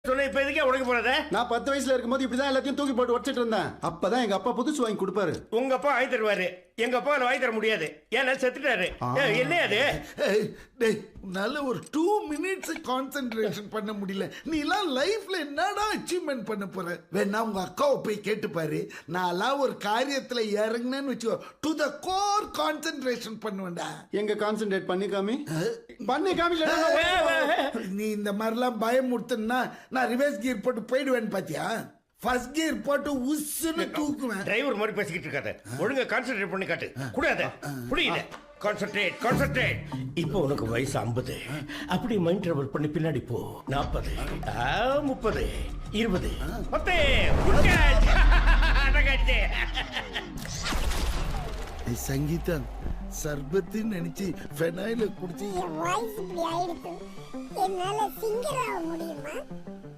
சொன்ன இப்ப எதுக்கே உடைக்க போறத? நான் 10 வயசுல இருக்கும்போது இப்படிதான் எல்லாத்தையும் தூக்கி போட்டு உடைச்சிட்டு இருந்தேன். அப்பதான் எங்க அப்பா புதுசு வாங்கி கொடுப்பாரு. உங்க அப்பா வாங்கி தருவாரு, எங்க அப்பா வாங்கி தர முடியாது, ஏன்னா செத்துட்டாரு. என்ன அது? நல்ல ஒரு 2 minutes கான்சென்ட்ரேஷன் பண்ண முடியல. நீ எல்லாம் லைஃப்ல என்னடா அச்சீவ்மெண்ட் பண்ண போற? வேணா உங்க அக்காவை போய் கேட்டு பாரு. நான் ஒரு காரியத்துல இறங்கினேன்னு வச்சுக்கோ, டு த கோர் கான்சென்ட்ரேஷன் பண்ணுவேன்டா. எங்க கான்சென்ட்ரேட் பண்ணி காமி, பண்ணி காமி. நீ இந்த மாதிரிலாம் பயமுறுத்துனா நான் ரிவர்ஸ் கியர் போட்டு போயிடுவேன்னு பாத்தியா? ஃபர்ஸ்ட் கியர் போட்டு உஸ்ஸுன்னு தூக்குவேன். டிரைவர் மாதிரி பேசிக்கிட்டு இருக்காத, ஒழுங்கா கான்சென்ட்ரேட் பண்ணி காட்டு. கூடாத, புரியல. Concentrate, concentrate. இப்போ உனக்கு வயசு 50, அப்படி மைண்ட் ட்ராவல் பண்ணி பின்னாடி போ. 40, 30, 20, 10. சங்கீதா, சர்பத்து நினைச்சு ஃபெனாயில குடிச்சு என் வாய்ஸ் இப்படி ஆயிடுச்சு. என்னால சிங்கர் ஆக முடியுமா?